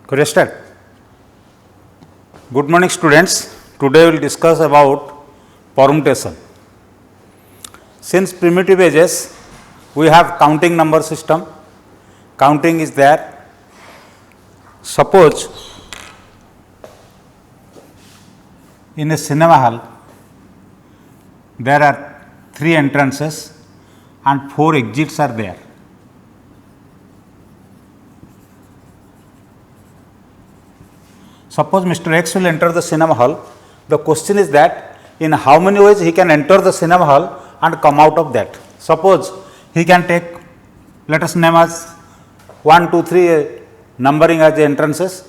Could I start? Good morning, students. Today we will discuss about permutation. Since primitive ages, we have counting number system. Counting is there. Suppose in a cinema hall, there are 3 entrances and 4 exits are there. Suppose Mr. X will enter the cinema hall. The question is that in how many ways he can enter the cinema hall and come out of that. Suppose he can take, let us name as 1, 2, 3 numbering as the entrances.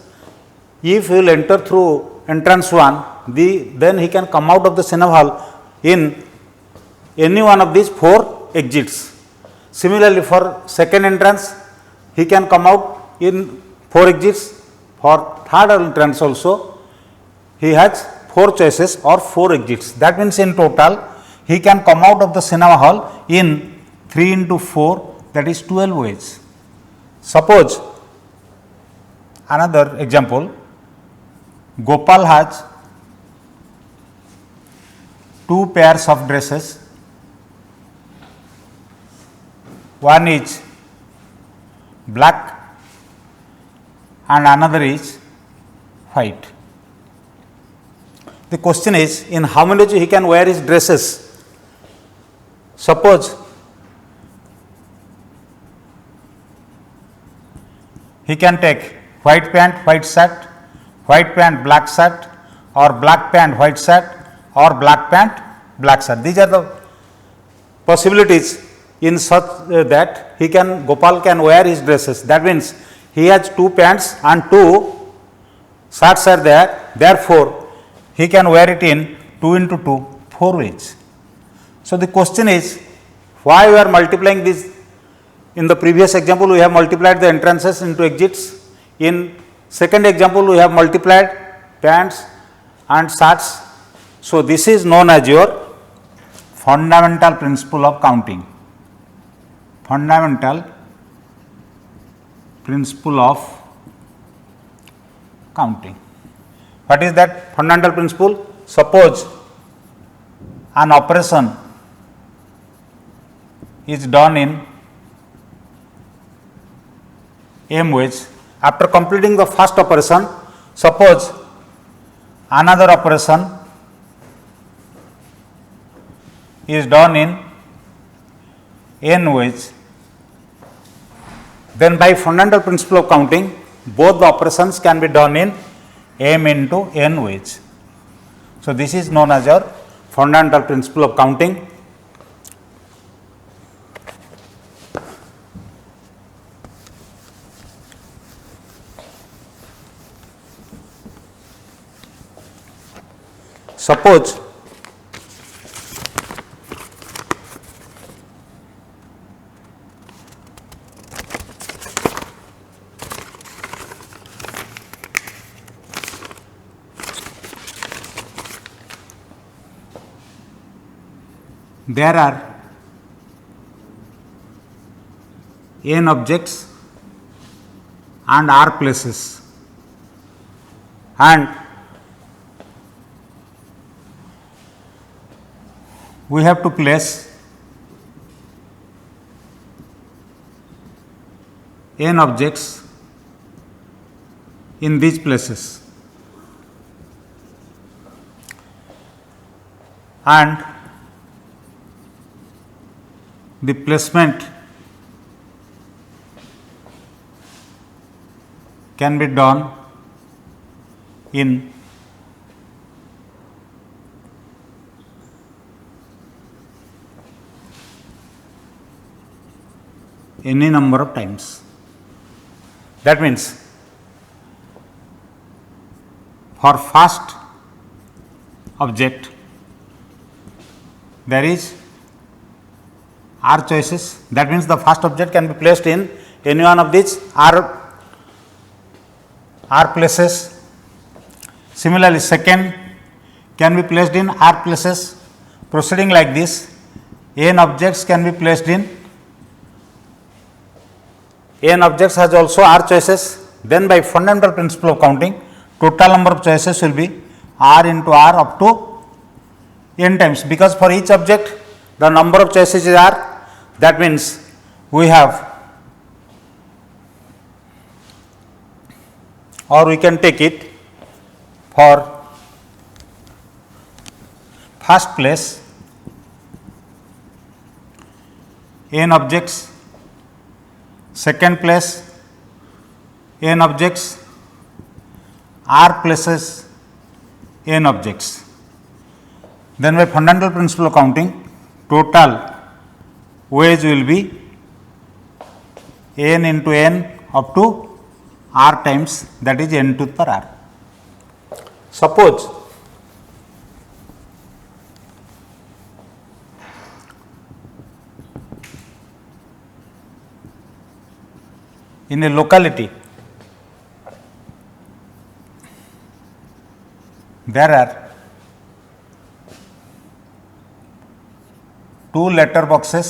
If he will enter through entrance 1, then he can come out of the cinema hall in any one of these 4 exits. Similarly, for second entrance, he can come out in 4 exits. For third entrance also, he has 4 choices or 4 exits. That means in total, he can come out of the cinema hall in 3 into 4, that is 12 ways. Suppose another example, Gopal has 2 pairs of dresses. One is black and another is white. The question is, in how many ways he can wear his dresses? Suppose he can take white pant, white shirt, white pant, black shirt, or black pant, white shirt, or black pant, black shirt. These are the possibilities in such that Gopal can wear his dresses. That means he has 2 pants and 2 shirts are there. Therefore, he can wear it in 2 into 2, 4 ways. So, the question is, why we are multiplying this? In the previous example, we have multiplied the entrances into exits. In second example, we have multiplied pants and shirts. So, this is known as your fundamental principle of counting. Fundamental principle of counting. What is that fundamental principle? Suppose an operation is done in m ways. After completing the first operation, suppose another operation is done in n ways. Then by fundamental principle of counting, both the operations can be done in m into n ways. So, this is known as your fundamental principle of counting. Suppose there are n objects and r places, and we have to place n objects in these places, and the placement can be done in any number of times. That means for first object there is r choices. That means the first object can be placed in any one of these r places. Similarly, second can be placed in r places. Proceeding like this, n objects can be placed in n objects has also r choices. then by fundamental principle of counting, total number of choices will be r into r up to n times, because for each object the number of choices is r. That means we have, or we can take it for first place n objects, second place n objects, r places n objects. Then by fundamental principle of counting, total ways will be n into n up to r times, that is n to the power r. Suppose in a locality there are 2 letter boxes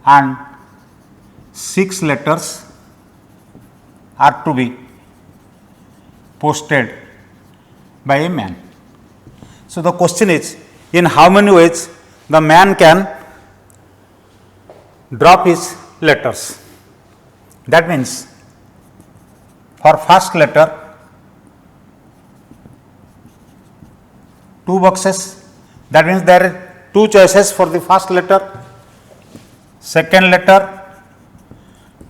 and 6 letters are to be posted by a man. So, the question is, in how many ways the man can drop his letters? That means, for first letter 2 boxes, that means there are 2 choices for the first letter, second letter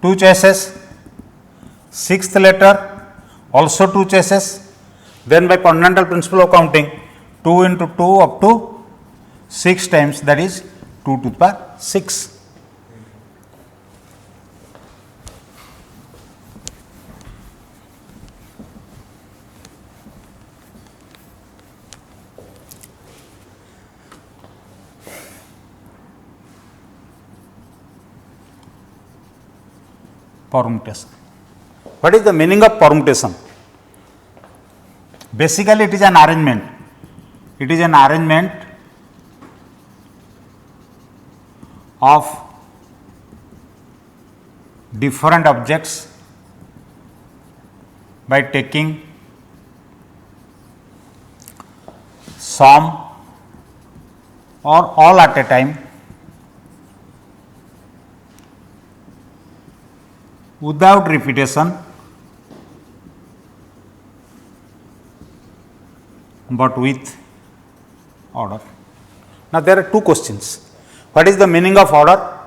2 choices, sixth letter also 2 choices. Then by fundamental principle of counting, 2 into 2 up to 6 times, that is 2 to the power 6. Permutation. What is the meaning of permutation? Basically, it is an arrangement. It is an arrangement of different objects by taking some or all at a time without repetition, but with order. Now, there are 2 questions. What is the meaning of order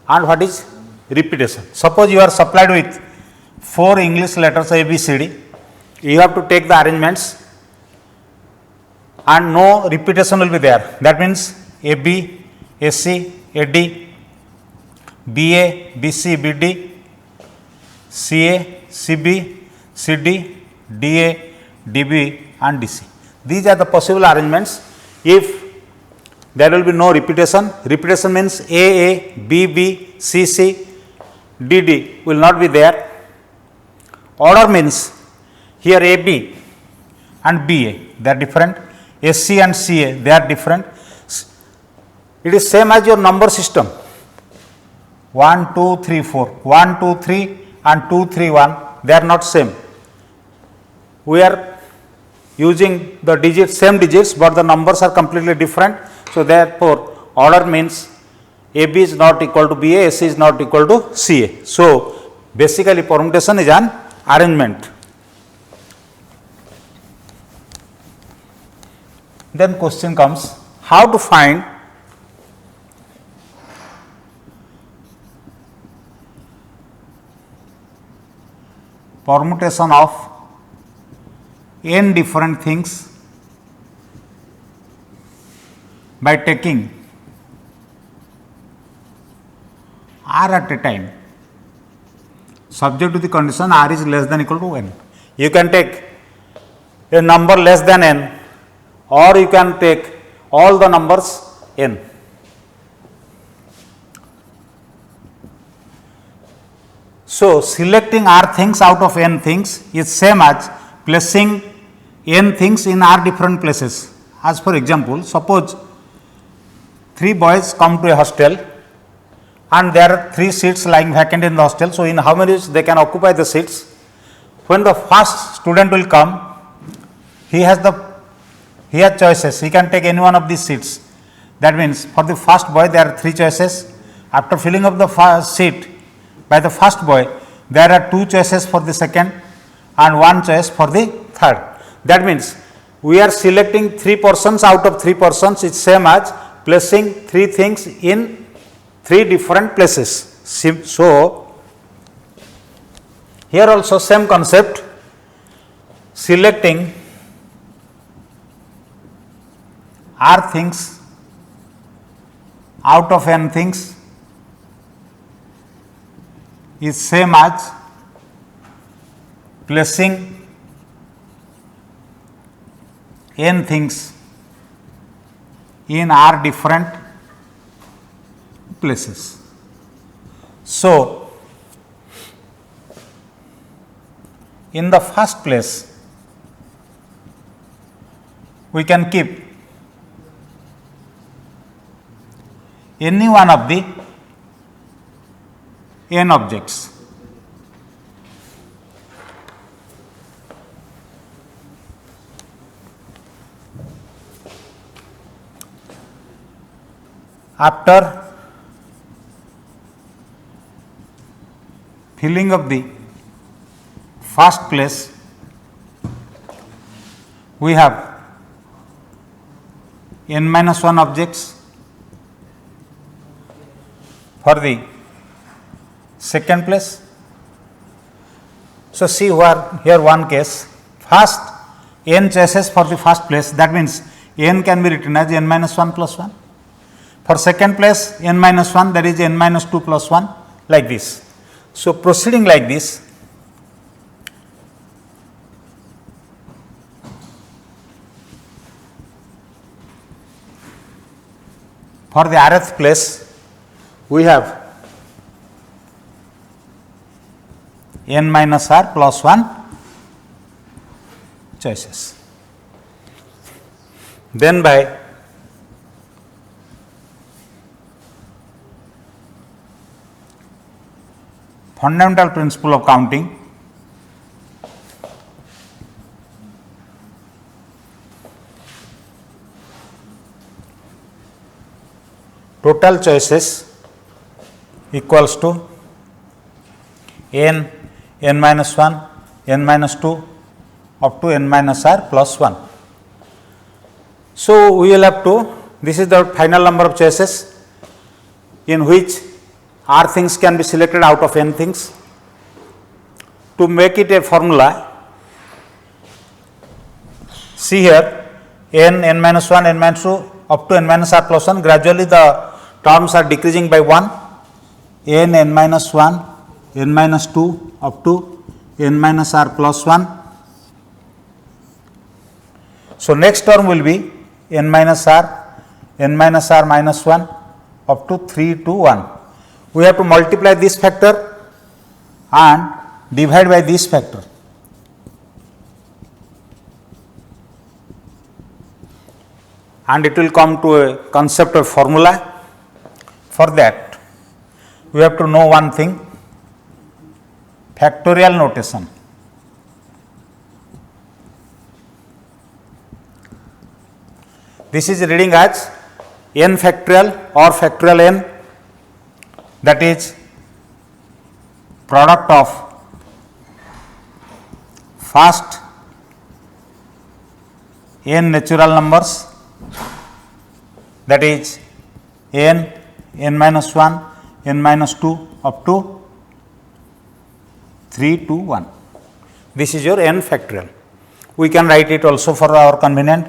and what is repetition? Suppose you are supplied with 4 English letters A, B, C, D. You have to take the arrangements and no repetition will be there. That means A, B, A, C, A, D, B, A, B, C, B, D, C A, C B, C D, D A, D B and D C. These are the possible arrangements if there will be no repetition. Repetition means A, B, B, C, C, D, D will not be there. Order means here A, B and B A, they are different. S, C and C A, they are different. It is same as your number system. 1, 2, 3, 4. 1, 2, 3 and 2, 3, 1, they are not same. We are using the digits, same digits, but the numbers are completely different. So, therefore, order means A B is not equal to B A, S is not equal to C A. So, basically permutation is an arrangement. Then question comes, how to find permutation of n different things by taking r at a time, subject to the condition r is less than equal to n. You can take a number less than n, or you can take all the numbers n. So, selecting r things out of n things is same as placing n things in r different places. As for example, suppose 3 boys come to a hostel and there are 3 seats lying vacant in the hostel. So, in how many ways they can occupy the seats? When the first student will come, he has choices, he can take any one of these seats. That means, for the first boy there are 3 choices. After filling up the first seat by the first boy, there are 2 choices for the second and 1 choice for the third. That means, we are selecting 3 persons out of 3 persons, is same as placing 3 things in 3 different places. So, here also same concept, selecting r things out of n things is same as placing n things in r different places. So, in the first place, we can keep any one of the n objects. After filling up the first place, we have n minus 1 objects. For the second place, so see here one case, first n choices for the first place, that means n can be written as n minus 1 plus 1. For second place n minus 1, that is n minus 2 plus 1, like this. So, proceeding like this, for the rth place, we have n minus r plus 1 choices. Then by fundamental principle of counting, total choices equals to n minus 1, n minus 2 up to n minus r plus 1. So, we will have to, this is the final number of choices in which r things can be selected out of n things. To make it a formula, see here n minus 1, n minus 2 up to n minus r plus 1, gradually the terms are decreasing by 1, n minus 1, n minus 2 up to n minus r plus 1. So, next term will be n minus r minus 1 up to 3 to 1. We have to multiply this factor and divide by this factor. And it will come to a concept of formula. For that, we have to know one thing, factorial notation. This is reading as n factorial or factorial n, that is product of first n natural numbers, that is n minus 1, n minus 2 up to 3 to 1. This is your n factorial. We can write it also for our convenient,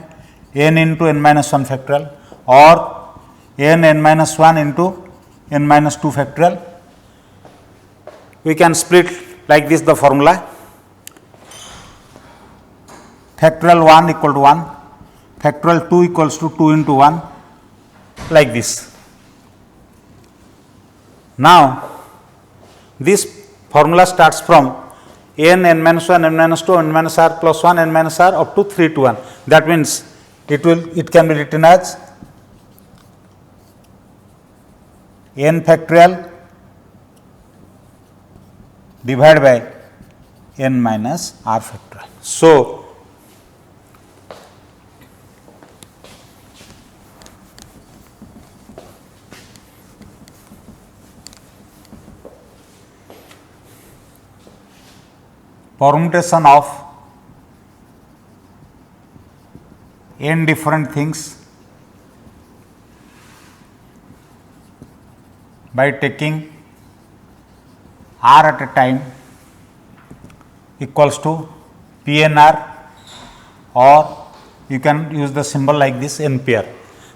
n into n minus 1 factorial or n minus 1 into n minus 2 factorial. We can split like this the formula, factorial 1 equal to 1, factorial 2 equals to 2 into 1, like this. Now, this formula starts from n minus 1, n minus 2, n minus r plus 1, n minus r up to 3 to 1. That means it can be written as n factorial divided by n minus r factorial. So, permutation of n different things by taking r at a time equals to PNR, or you can use the symbol like this NPR,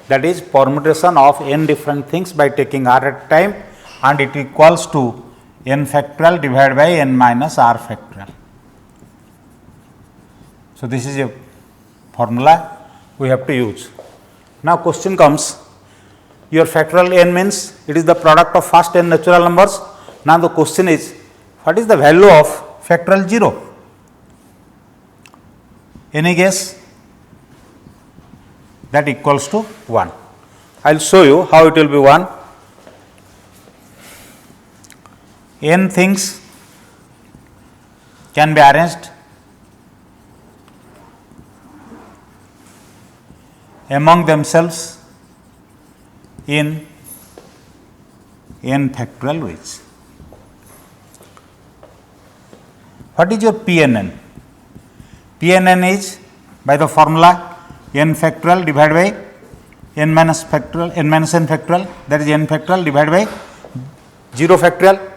that is permutation of n different things by taking r at a time, and it equals to n factorial divided by n minus r factorial. So, this is a formula we have to use. Now, question comes, your factorial n means it is the product of first n natural numbers. Now, the question is, what is the value of factorial 0? Any guess? That equals to 1. I will show you how it will be 1. N things can be arranged among themselves in n factorial ways. What is your PNN? PNN is by the formula n factorial divided by n minus factorial, n minus n factorial, that is n factorial divided by 0 factorial.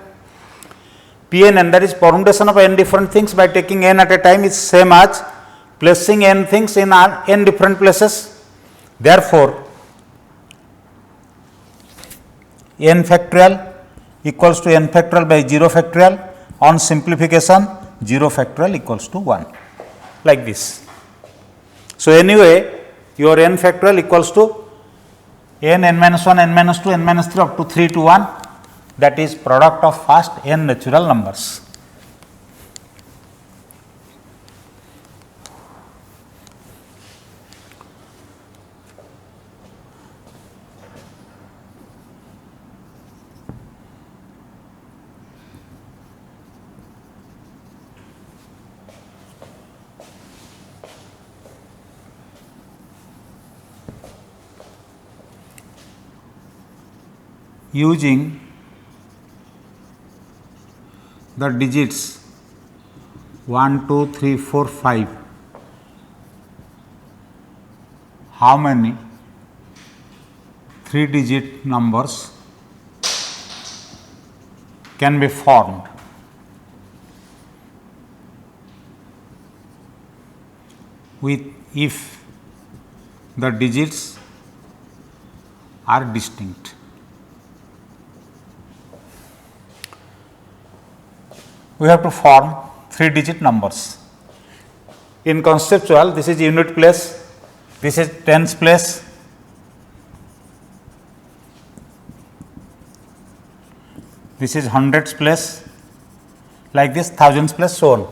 PNN, that is permutation of n different things by taking n at a time, is same as placing n things in n different places. Therefore, n factorial equals to n factorial by 0 factorial. On simplification, 0 factorial equals to 1, like this. So, anyway, your n factorial equals to n minus 1, n minus 2, n minus 3 up to 3 to 1, that is product of first n natural numbers. Using the digits 1, 2, 3, 4, 5, how many 3-digit numbers can be formed with if the digits are distinct. We have to form 3-digit numbers. In conceptual, this is unit place, this is tens place, this is hundreds place, like this thousands place, so on.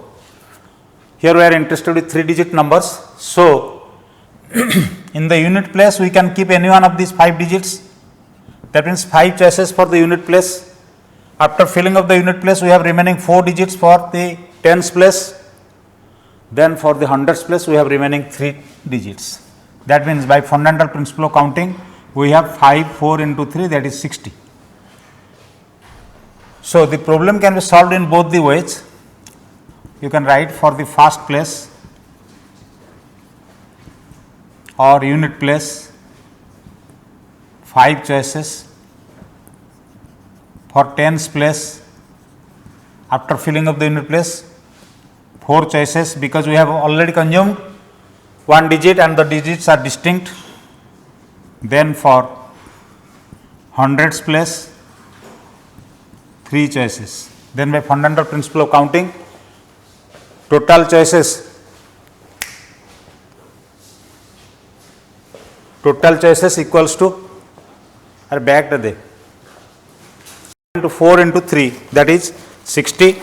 Here we are interested with 3-digit numbers. So, in the unit place we can keep any one of these 5 digits, that means 5 choices for the unit place. After filling up the unit place, we have remaining 4 digits for the tens place. Then for the hundreds place, we have remaining 3 digits. That means by fundamental principle of counting, we have 5, 4 into 3, that is 60. So, the problem can be solved in both the ways. You can write for the first place or unit place 5 choices. For tens place, after filling up the unit place, 4 choices, because we have already consumed 1 digit and the digits are distinct. Then for hundreds place, 3 choices. Then by fundamental principle of counting, total choices equals to, or back to the into 4 into 3, that is 60.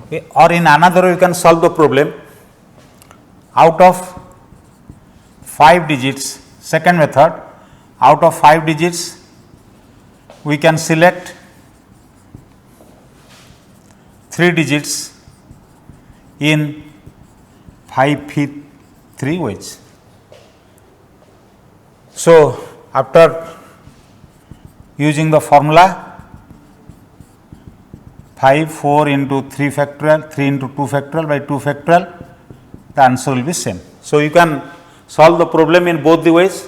Okay. Or in another way, you can solve the problem. Out of 5 digits, second method, out of 5 digits, we can select 3 digits in 5 ways. So, after using the formula 5, 4 into 3 factorial, 3 into 2 factorial by 2 factorial, the answer will be same. So, you can solve the problem in both the ways.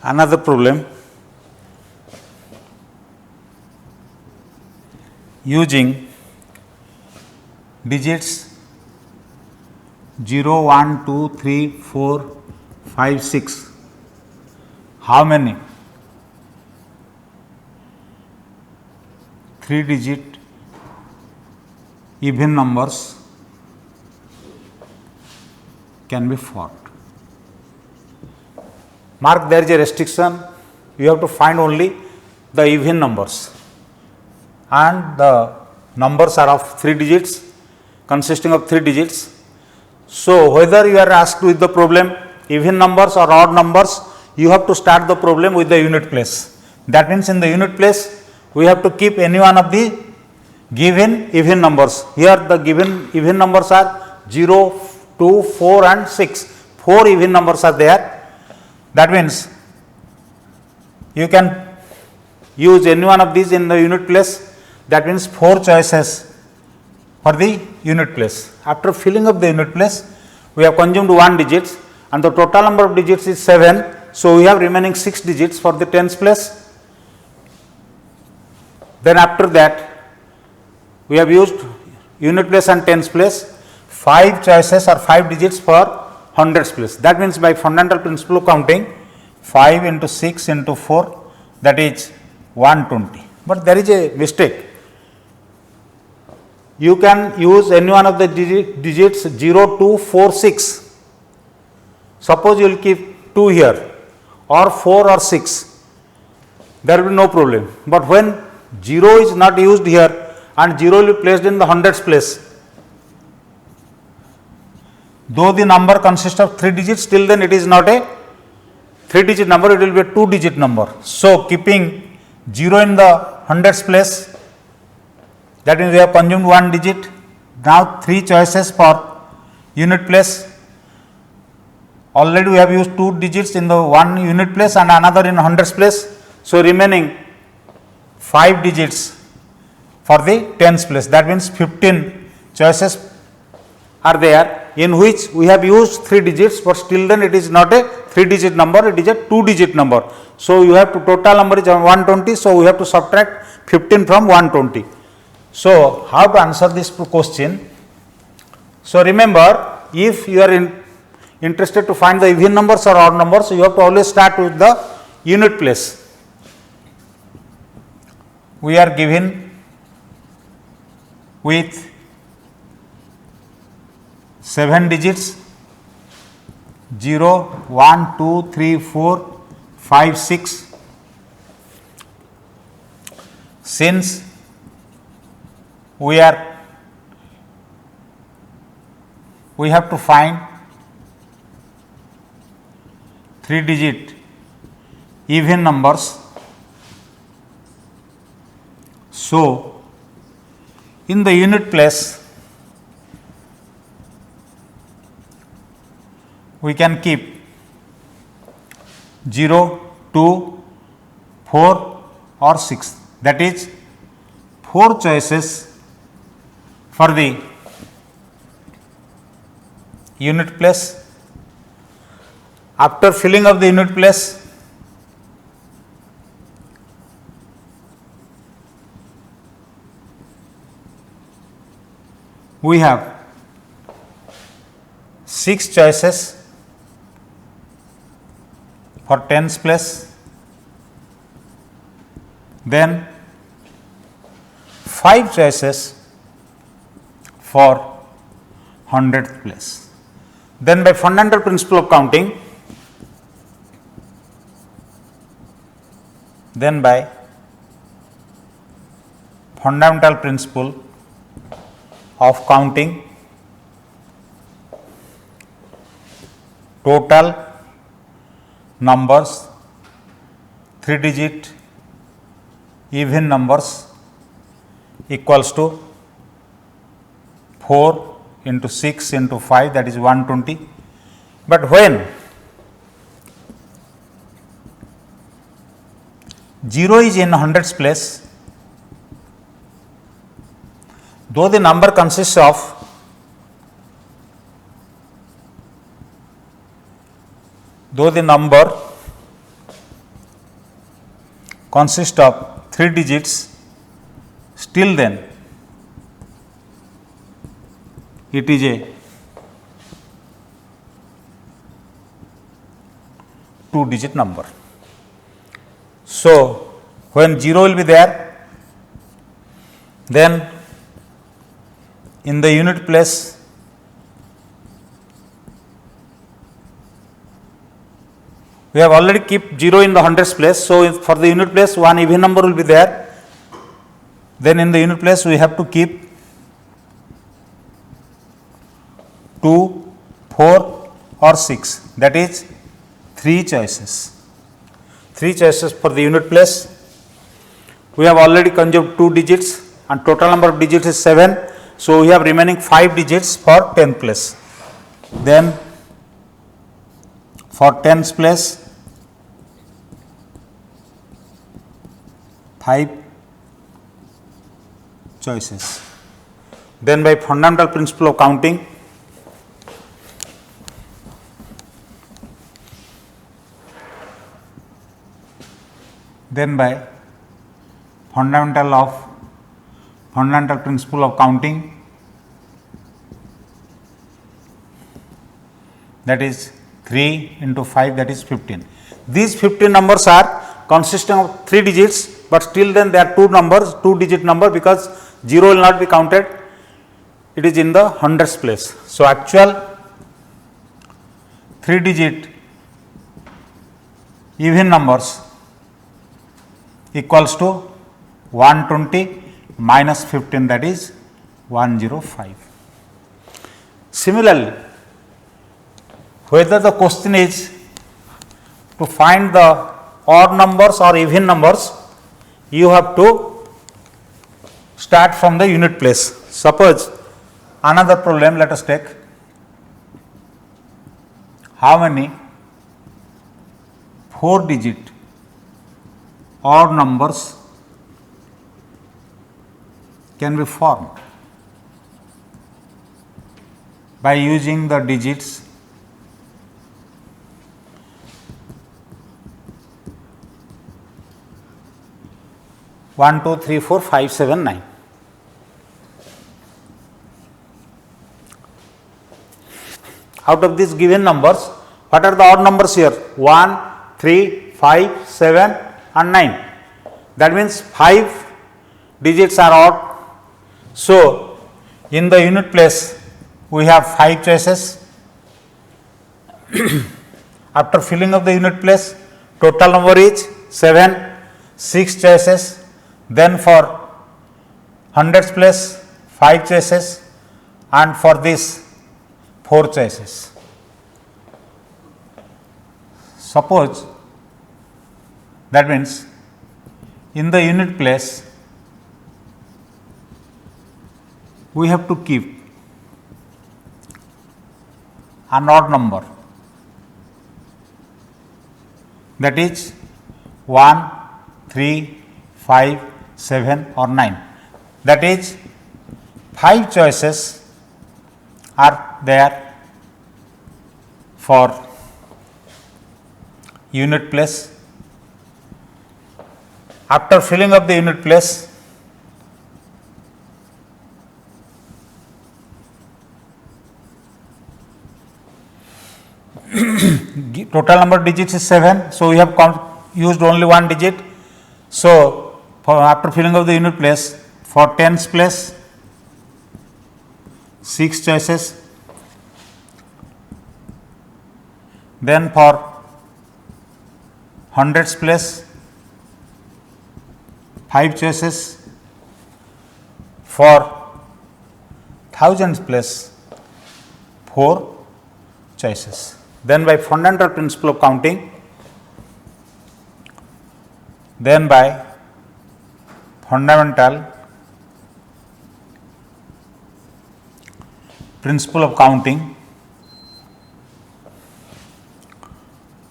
Another problem, using digits 0, 1, 2, 3, 4, 5, 6, how many 3-digit even numbers can be formed? Mark, there is a restriction, you have to find only the even numbers, and the numbers are of 3 digits, consisting of 3 digits. So, whether you are asked with the problem even numbers or odd numbers, you have to start the problem with the unit place. That means, in the unit place, we have to keep any one of the given even numbers. Here the given even numbers are 0, 2, 4 and 6. 4 even numbers are there. That means, you can use any one of these in the unit place. That means, 4 choices for the unit place. After filling up the unit place, we have consumed 1 digits and the total number of digits is 7. So, we have remaining 6 digits for the tens place. Then after that, we have used unit place and tens place, 5 choices or 5 digits for hundreds place. That means, by fundamental principle of counting, 5 into 6 into 4, that is 120. But there is a mistake. You can use any one of the digits 0, 2, 4, 6. Suppose you will keep 2 here or 4 or 6, there will be no problem. But when 0 is not used here and 0 will be placed in the hundreds place, though the number consists of 3 digits, still then it is not a 3-digit number, it will be a 2-digit number. So, keeping 0 in the hundreds place, that means we have consumed 1 digit. Now, 3 choices for unit place. Already we have used 2 digits in the one unit place and another in hundreds place. So, remaining 5 digits for the tens place. That means 15 choices are there, in which we have used 3 digits, but still then it is not a 3-digit number, it is a 2-digit number. So, you have to total number is 120. So, we have to subtract 15 from 120. So, how to answer this question? So, remember, if you are interested to find the even numbers or odd numbers, you have to always start with the unit place. We are given with 7 digits 0, 1, 2, 3, 4, 5, 6. Since we have to find 3-digit even numbers. So, in the unit place, we can keep 0, 2, 4 or 6, that is 4 choices for the unit place. After filling up the unit place, we have 6 choices for tens place then 5 choices for 100th place. Then by fundamental principle of counting, total numbers, 3 digit even numbers equals to 4 into 6 into 5, that is 120. But when 0 is in hundreds place, though the number consists of of 3 digits, still then it is a 2 digit number. So, when 0 will be there, then in the unit place we have already keep 0 in the hundreds place. So, for the unit place one even number will be there, then in the unit place we have to keep 2, 4 or 6, that is 3 choices. 3 choices for the unit place. We have already consumed 2 digits and total number of digits is 7. So, we have remaining 5 digits for 10th place. Then for 10th place 5 choices. Then by fundamental principle of counting, fundamental principle of counting, that is 3 into 5, that is 15. These 15 numbers are consisting of 3 digits, but still then they are 2 numbers, 2 digit number, because 0 will not be counted, it is in the hundreds place. So, actual 3 digit even numbers equals to 120 minus 15, that is 105. Similarly, whether the question is to find the odd numbers or even numbers, you have to start from the unit place. Suppose another problem, let us take how many 4 digit odd numbers can be formed by using the digits 1, 2, 3, 4, 5, 7, 9. Out of these given numbers, what are the odd numbers here? 1, 3, 5, 7 and 9. That means 5 digits are odd. So, in the unit place we have 5 choices. After filling of the unit place, total number is 7, 6 choices. Then for hundreds place 5 choices, and for this 4 choices. Suppose that means in the unit place we have to keep an odd number, that is 1, 3, 5, 7 or 9. That is 5 choices are there for unit place. After filling up the unit place, total number of digits is 7. So, we have used only one digit. So, For after filling of the unit place, for tens place 6 choices, then for hundreds place 5 choices, for thousands place 4 choices. Then by fundamental principle of counting, then by fundamental principle of counting,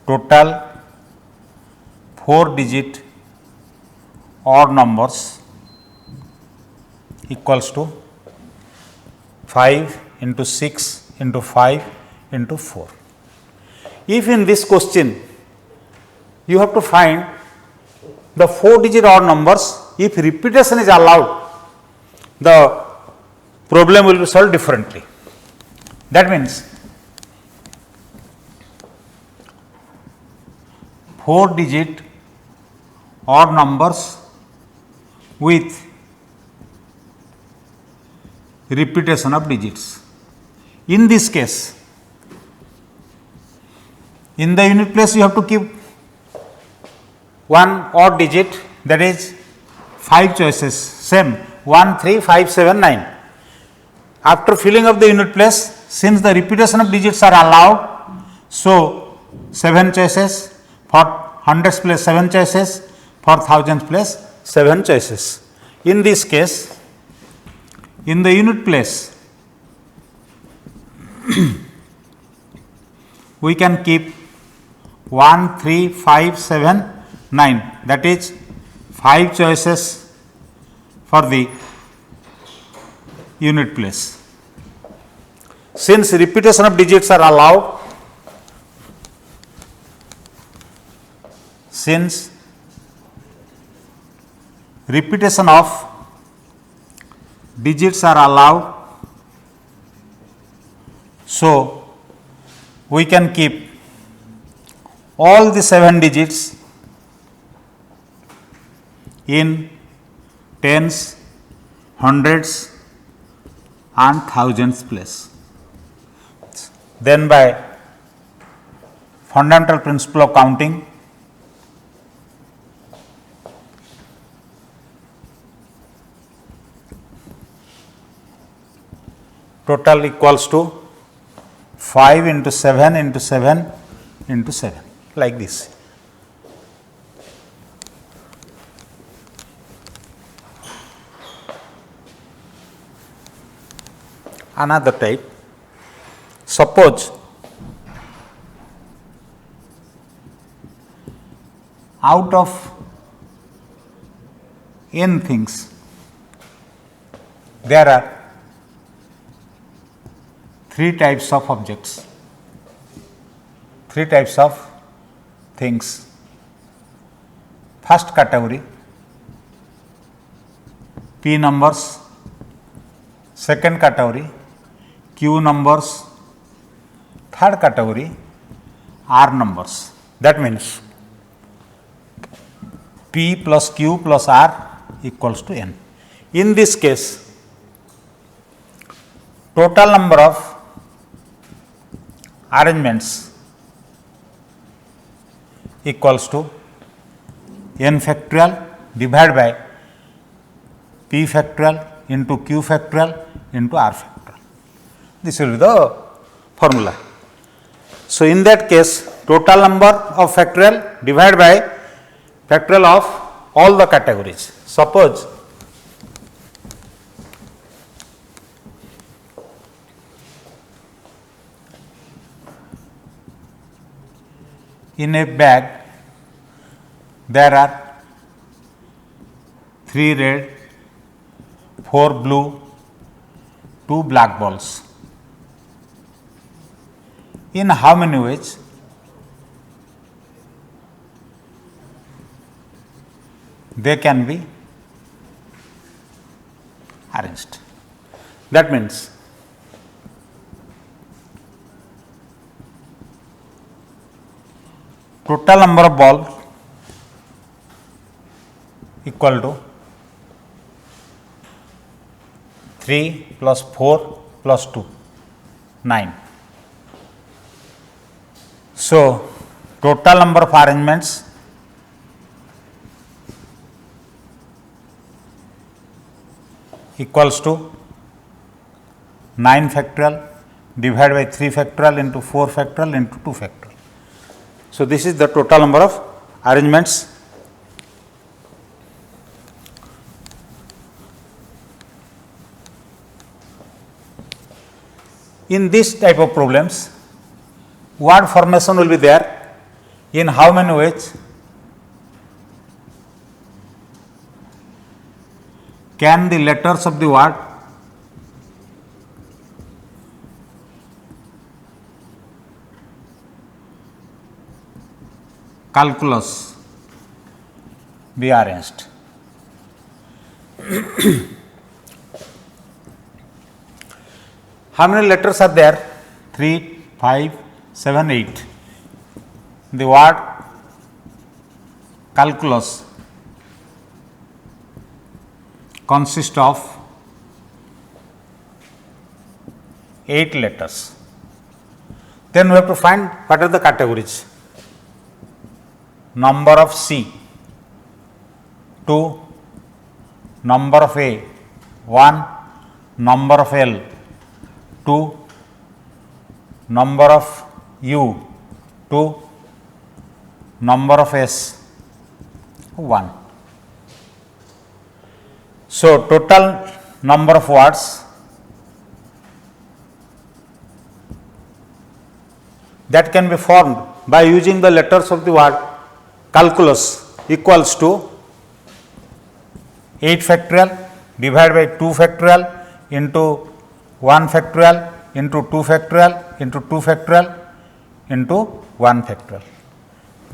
total 4-digit odd numbers equals to 5 into 6 into 5 into 4. If in this question you have to find the 4-digit odd numbers, if repetition is allowed, the problem will be solved differently. That means 4-digit odd numbers with repetition of digits. In this case, in the unit place you have to keep one odd digit, that is 5 choices, same 1, 3, 5, 7, 9. After filling up the unit place, since the repetition of digits are allowed, so 7 choices, for hundreds place 7 choices, for thousands place 7 choices. In this case, in the unit place, we can keep 1, 3, 5, 7, 9, that is 5 choices for the unit place. Since repetition of digits are allowed, since repetition of digits are allowed, so we can keep all the 7 digits in tens, hundreds and thousands place. Then by fundamental principle of counting, total equals to 5 into 7 into 7 into 7, like this. Another type, suppose out of n things there are 3 types of objects, 3 types of things. First category P numbers, second category Q numbers, third category R numbers. That means P plus Q plus R equals to N. In this case, total number of arrangements equals to n factorial divided by P factorial into Q factorial into R factorial. This will be the formula. So, in that case, total number of factorial divided by factorial of all the categories. Suppose in a bag there are 3 red, 4 blue, 2 black balls. In how many ways they can be arranged? That means total number of balls equal to 3 plus 4 plus 2, 9. So, total number of arrangements equals to 9 factorial divided by 3 factorial into 4 factorial into 2 factorial. So, this is the total number of arrangements. In this type of problems, word formation will be there in how many ways? Can the letters of the word calculus be arranged? How many letters are there? 3, 5, 7, 8. The word calculus consists of 8 letters. Then we have to find what are the categories. Number of C, 2, number of A, 1, number of L, 2, number of U, 2, number of S, 1. So, total number of words that can be formed by using the letters of the word calculus equals to 8 factorial divided by 2 factorial into 1 factorial into 2 factorial into 2 factorial into 1 factorial,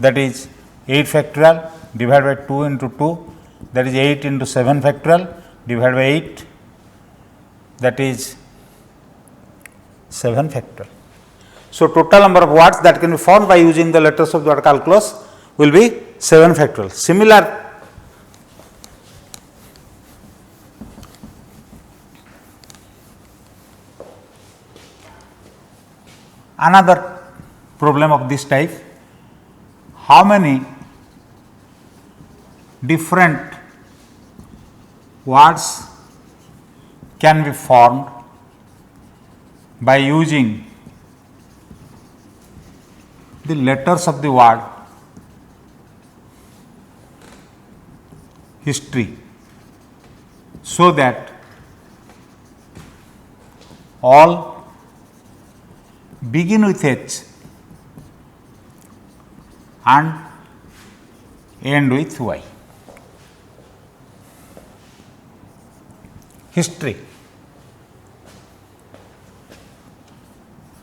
that is 8 factorial divided by 2 into 2, that is 8 into 7 factorial divided by 8, that is 7 factorial. So, total number of words that can be formed by using the letters of the word calculus will be 7 factorial. Similar another problem of this type, how many different words can be formed by using the letters of the word history, so that all begin with H and end with Y. History.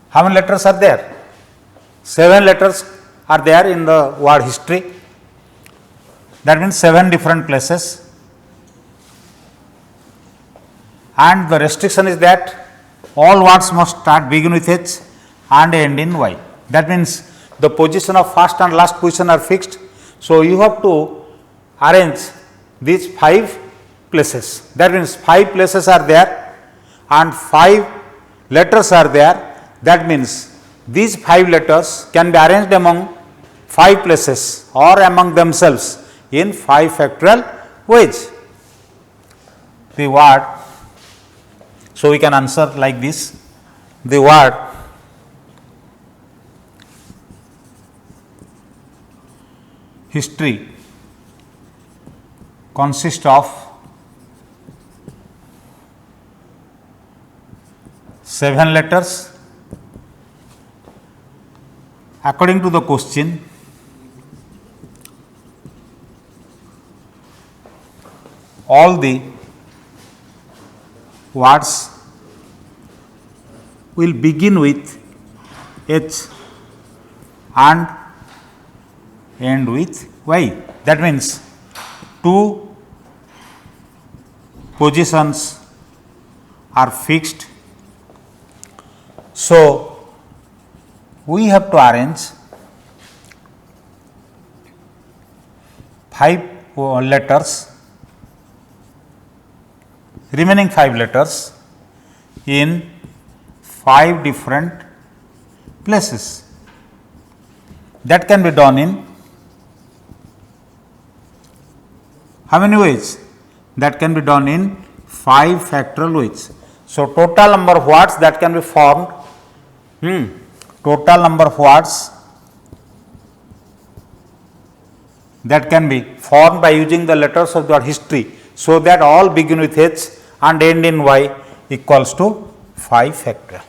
How many letters are there? 7 letters are there in the word history. That means 7 different places, and the restriction is that all words must start begin with H and end in Y. That means the position of first and last position are fixed. So, you have to arrange these 5 places. That means 5 places are there and 5 letters are there. That means these 5 letters can be arranged among 5 places or among themselves in 5 factorial ways. The word, so we can answer like this, the word history consists of 7 letters. According to the question, all the words will begin with H and end with Y. That means 2 positions are fixed. So, we have to arrange 5 letters remaining 5 letters in 5 different places. That can be done in how many ways? That can be done in 5 factorial ways. So, total number of words that can be formed, total number of words that can be formed by using the letters of the word history, so that all begin with H and end in Y equals to 5 factorial.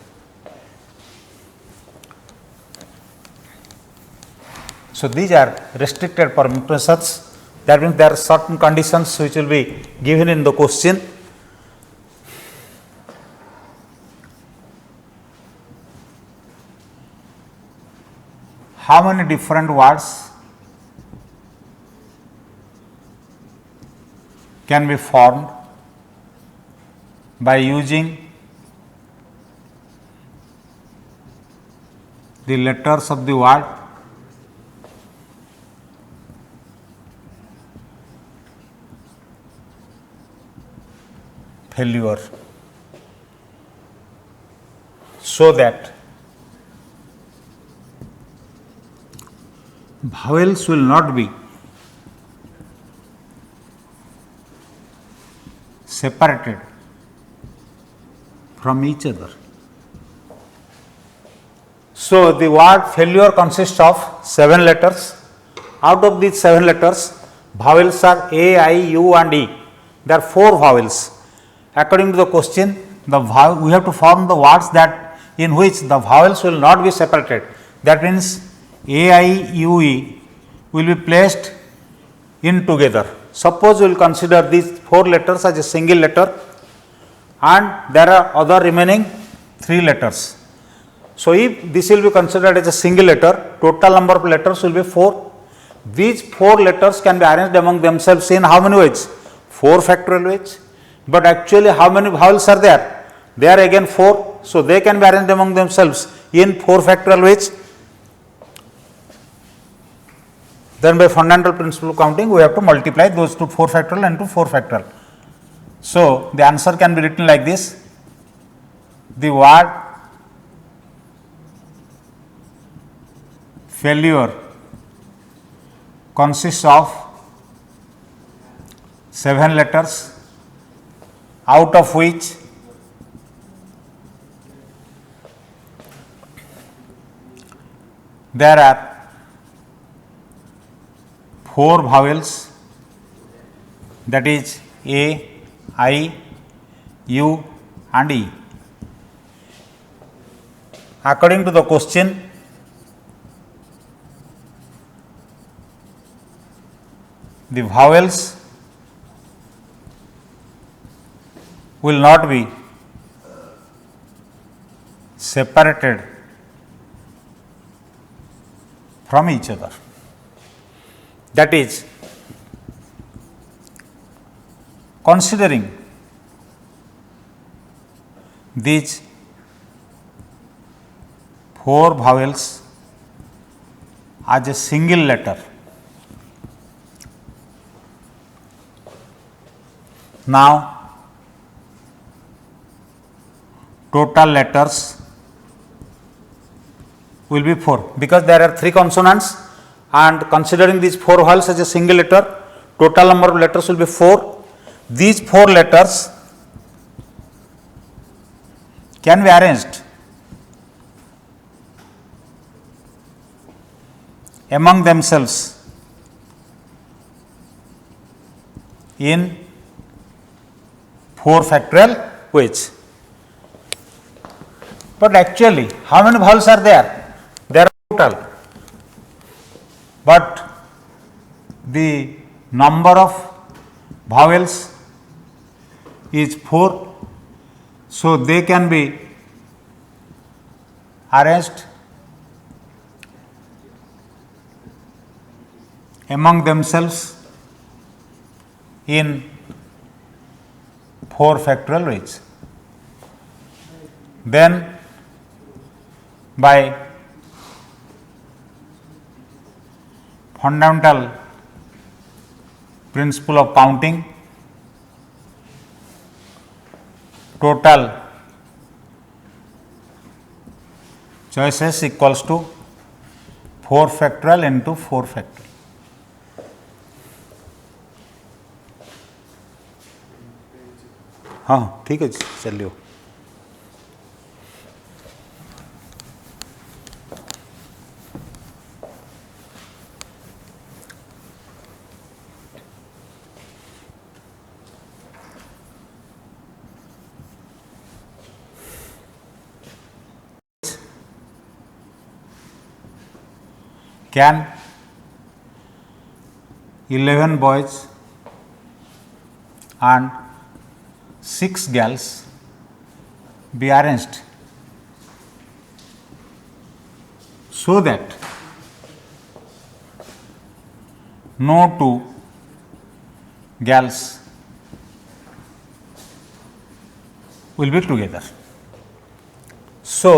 So, these are restricted permutations. That means there are certain conditions which will be given in the question. How many different words can be formed by using the letters of the word failure, so that vowels will not be separated from each other. So, the word failure consists of 7 letters. Out of these 7 letters, vowels are A, I, U and E. There are 4 vowels. According to the question, we have to form the words that in which the vowels will not be separated. That means A, I, U, E will be placed in together. Suppose we will consider these 4 letters as a single letter and there are other remaining 3 letters. So, if this will be considered as a single letter, total number of letters will be 4. These 4 letters can be arranged among themselves in how many ways? 4 factorial ways. But actually how many vowels are there? They are again 4. So, they can be arranged among themselves in 4 factorial ways. Then by fundamental principle of counting, we have to multiply those two 4 factorial and 4 factorial. So, the answer can be written like this: the word failure consists of 7 letters, out of which there are 4 vowels, that is A, I, U and E. According to the question, the vowels will not be separated from each other. That is, considering these 4 vowels as a single letter, now total letters will be 4, because there are 3 consonants, and considering these 4 vowels as a single letter, total number of letters will be 4. These 4 letters can be arranged among themselves in 4 factorial ways. But actually, how many vowels are there? There are total, but the number of vowels is 4. So, they can be arranged among themselves in 4 factorial ways. Then by fundamental principle of counting, total choices equals to 4 factorial into 4 factorial. हाँ ठीक है चलिए. Can 11 boys and 6 girls be arranged so that no two girls will be together. So,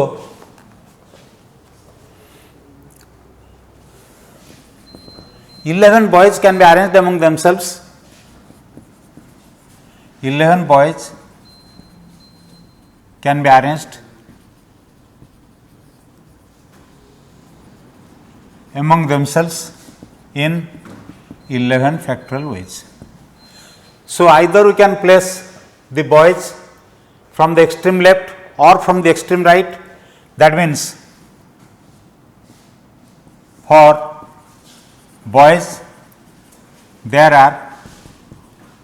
"11 boys can be arranged among themselves. 11 boys can be arranged among themselves in 11 factorial ways." So, either we can place the boys from the extreme left or from the extreme right. That means, for boys there are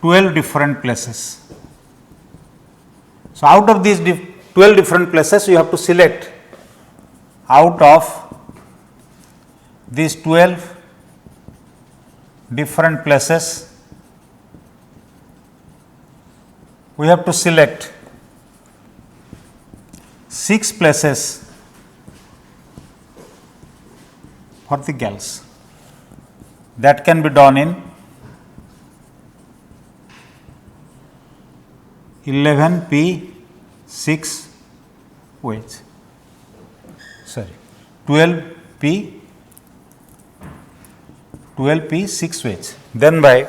12 different places. So, out of these 12 different places you have to select, out of these 12 different places we have to select 6 places for the girls. That can be done in 11p6 ways. 12p6 ways. Then by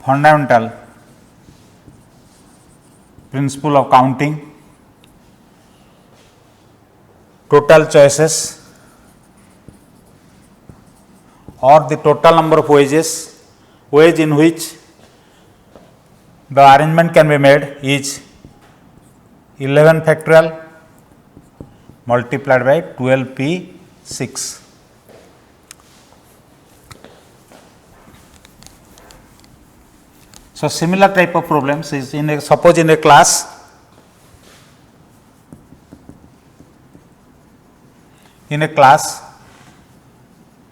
fundamental principle of counting, total choices or the total number of ways in which the arrangement can be made is 11 factorial multiplied by 12p6. So, similar type of problems is suppose in a class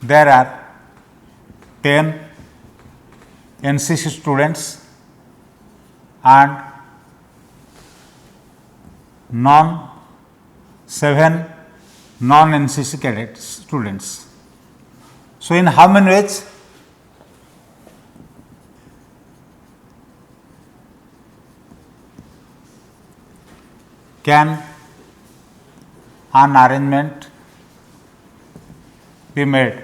there are 10 NCC students and 7 non NCC cadet students. So, in how many ways? Can an arrangement be made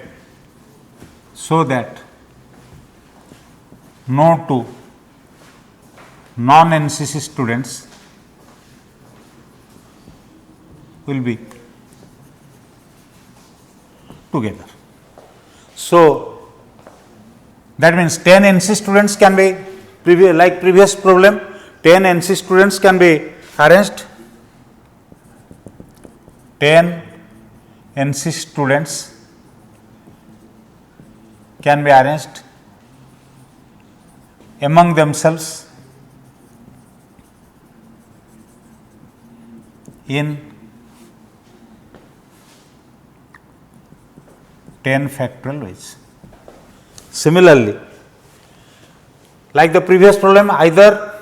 so that no two non NCC students will be together? So, that means 10 NC students can be like previous problem, 10 NC students can be arranged, 10 NC students can be arranged among themselves in 10 factorial ways. Similarly, like the previous problem, either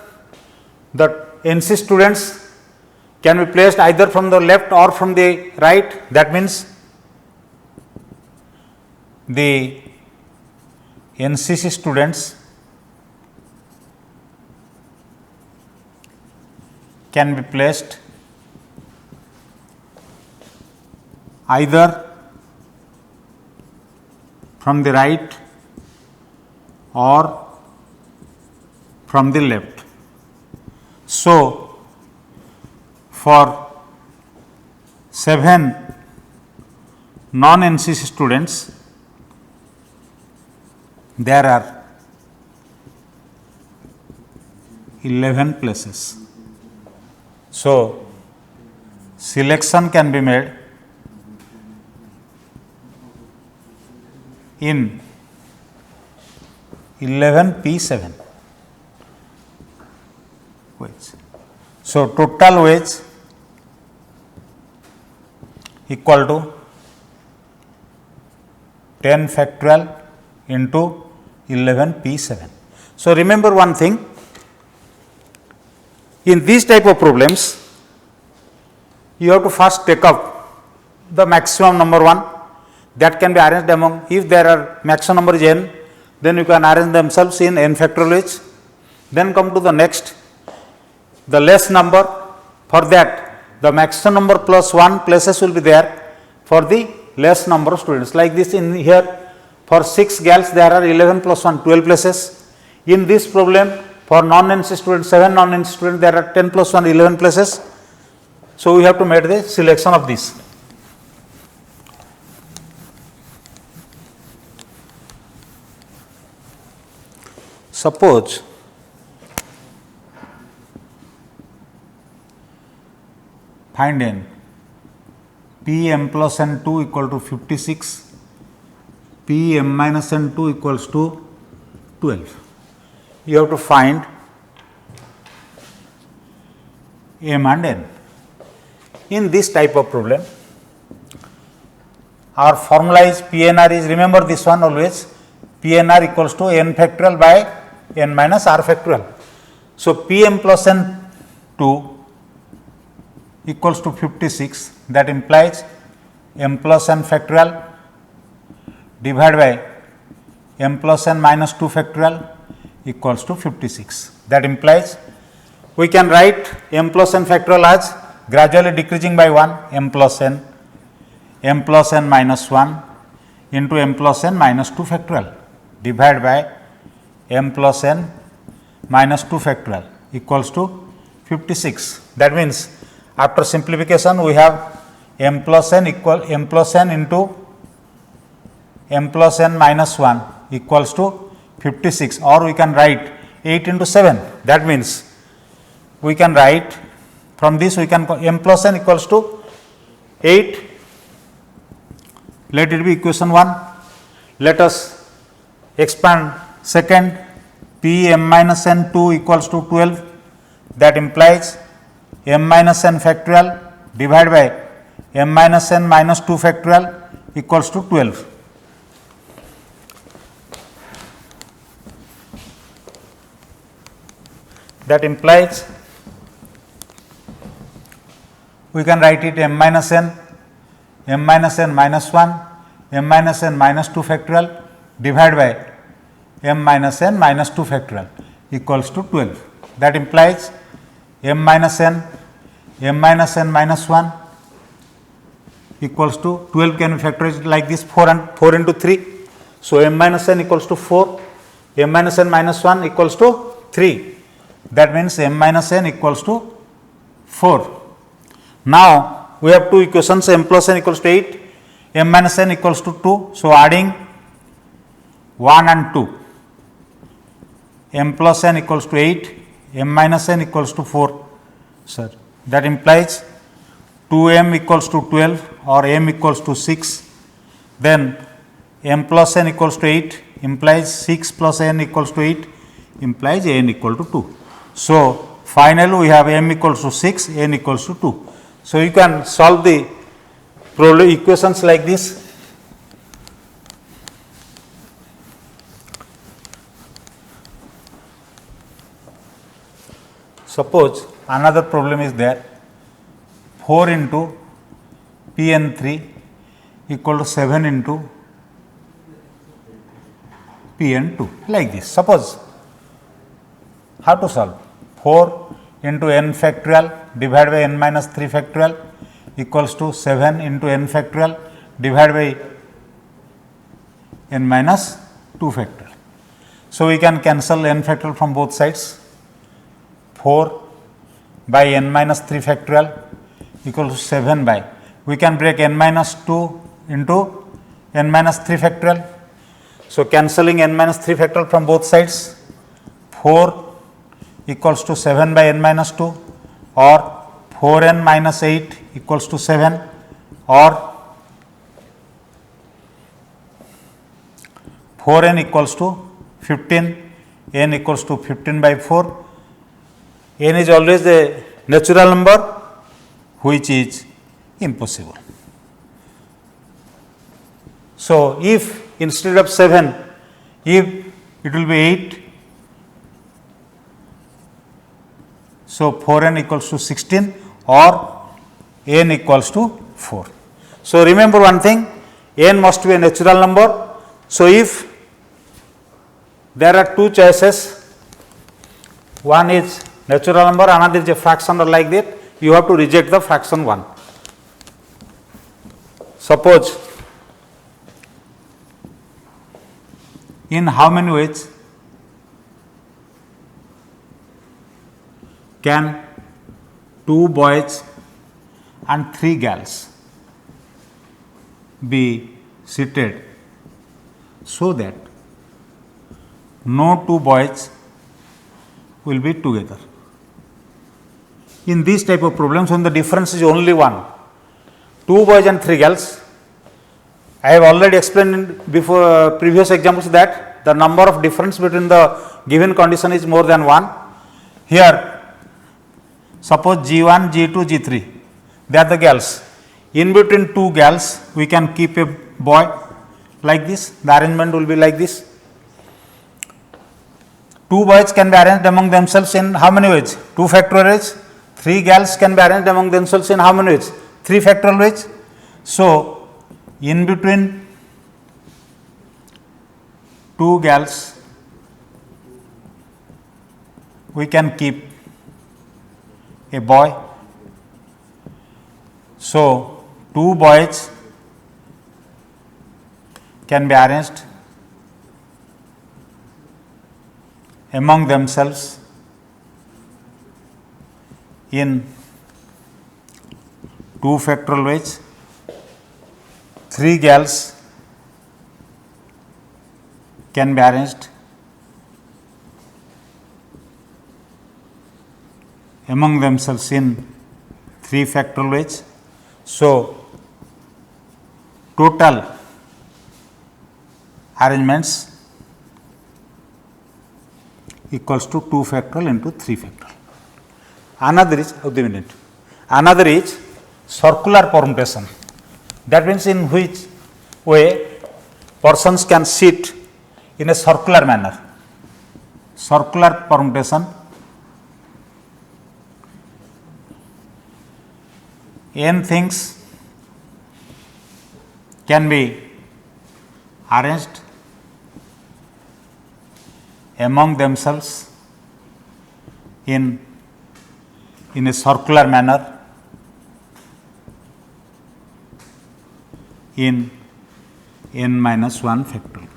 the NC students can be placed either from the left or from the right. That means, the NCC students can be placed either from the right or from the left. So, for 7 non-NCC students, there are 11 places. So, selection can be made in 11P7 weights. So, total weights equal to 10 factorial into 11P7. So, remember one thing, in these type of problems, you have to first take up the maximum number 1 that can be arranged among, if there are maximum number is n, then you can arrange themselves in n factorial ways. Then come to the next, the less number, for that the maximum number plus 1 places will be there for the less number of students. Like this in here, for 6 girls there are 11 plus 1, 12 places. In this problem, for non-NC students, 7 non-NC students, there are 10 plus 1, 11 places. So, we have to make the selection of this. Suppose find n p m plus n 2 equal to 56, p m minus n 2 equals to 12. You have to find m and n. In this type of problem, our formula is PNR is, remember this one always, PNR equals to n factorial by n minus r factorial. So, Pm plus n 2 equals to 56, that implies m plus n factorial divided by m plus n minus 2 factorial equals to 56. That implies we can write m plus n factorial as gradually decreasing by 1, m plus n minus 1 into m plus n minus 2 factorial divided by m plus n minus 2 factorial equals to 56. That means, after simplification we have m plus n equal m plus n into m plus n minus 1 equals to 56, or we can write 8 into 7. That means, we can write from this we can m plus n equals to 8, let it be equation 1. Let us expand second, p m minus n 2 equals to 12, that implies m minus n factorial divided by m minus n minus 2 factorial equals to 12. That implies we can write it m minus n minus 1, m minus n minus 2 factorial divided by m minus n minus 2 factorial equals to 12. That implies m minus n minus 1 equals to 12 can be factorized like this, 4 into 3. So, m minus n equals to 4, m minus n minus 1 equals to 3. That means m minus n equals to 4. Now, we have two equations, m plus n equals to 8, m minus n equals to 2. So, adding 1 and 2, m plus n equals to 8, m minus n equals to 4. Sir, that implies 2m equals to 12 or m equals to 6. Then m plus n equals to 8 implies 6 plus n equals to 8 implies n equal to 2. So, finally, we have m equals to 6, n equals to 2. So, you can solve the problem equations like this. Suppose another problem is there, 4 into Pn3 equal to 7 into Pn2, like this. Suppose, how to solve? 4 into n factorial divided by n minus 3 factorial equals to 7 into n factorial divided by n minus 2 factorial. So, we can cancel n factorial from both sides. 4 by n minus 3 factorial equal to 7 by, we can break n minus 2 into n minus 3 factorial. So, cancelling n minus 3 factorial from both sides, 4 equals to 7 by n minus 2, or 4n minus 8 equals to 7, or 4n equals to 15, n equals to 15 by 4. N is always a natural number which is impossible. So, if instead of 7, if it will be 8, so 4n equals to 16, or n equals to 4. So, remember one thing, n must be a natural number. So, if there are two choices, one is natural number, another is a fraction or like that, you have to reject the fraction 1. Suppose in how many ways can 2 boys and 3 girls be seated so that no 2 boys will be together? In these type of problems, when the difference is only 1, 2 boys and 3 girls, I have already explained in before previous examples that the number of difference between the given condition is more than 1. Here, suppose G1, G2, G3, they are the girls. In between 2 girls, we can keep a boy like this, the arrangement will be like this. 2 boys can be arranged among themselves in how many ways? 2 factorial ways. 3 girls can be arranged among themselves in how many ways? 3 factorial ways. So, in between 2 girls, we can keep a boy. So, 2 boys can be arranged among themselves in 2 factorial ways. 3 girls can be arranged among themselves in 3 factorial ways. So, total arrangements equals to 2 factorial into 3 factorial. Another is circular permutation. That means in which way persons can sit in a circular manner. Circular permutation, n things can be arranged among themselves in a circular manner in n minus 1 factorial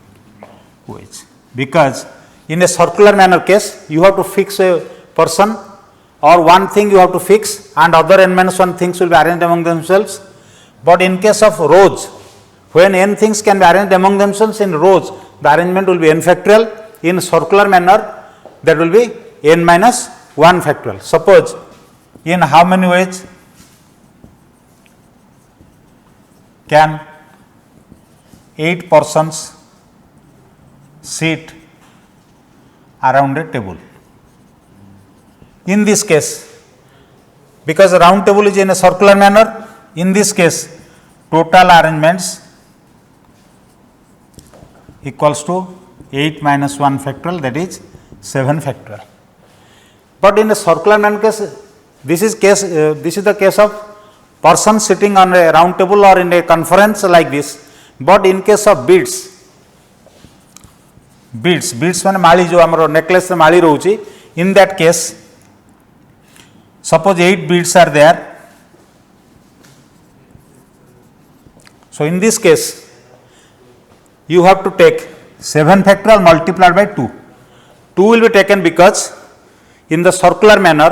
ways. Because in a circular manner case, you have to fix a person or one thing you have to fix and other n minus 1 things will be arranged among themselves. But in case of rows, when n things can be arranged among themselves in rows, the arrangement will be n factorial. In circular manner, that will be n minus 1 factorial. Suppose in how many ways can 8 persons sit around a table? In this case, because the round table is in a circular manner, in this case total arrangements equals to 8 minus 1 factorial, that is 7 factorial. But in a circular manner case, this is the case of person sitting on a round table or in a conference like this. But in case of beads माने माली जो हमरो necklace Mali रोची, in that case suppose 8 beads are there. So in this case you have to take 7 factorial multiplied by 2. 2 will be taken because in the circular manner,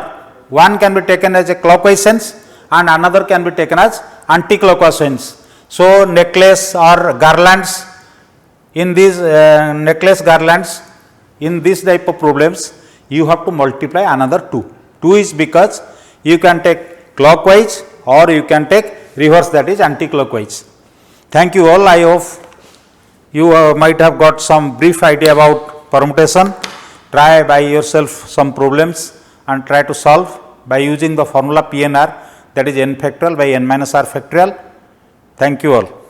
one can be taken as a clockwise sense and another can be taken as anti-clockwise sense. So, necklace or garlands, in these necklace garlands, in this type of problems, you have to multiply another 2. 2 is because you can take clockwise or you can take reverse, that is anti-clockwise. Thank you all. I hope you might have got some brief idea about permutation. Try by yourself some problems and try to solve by using the formula PNR, that is n factorial by n minus r factorial. Thank you all.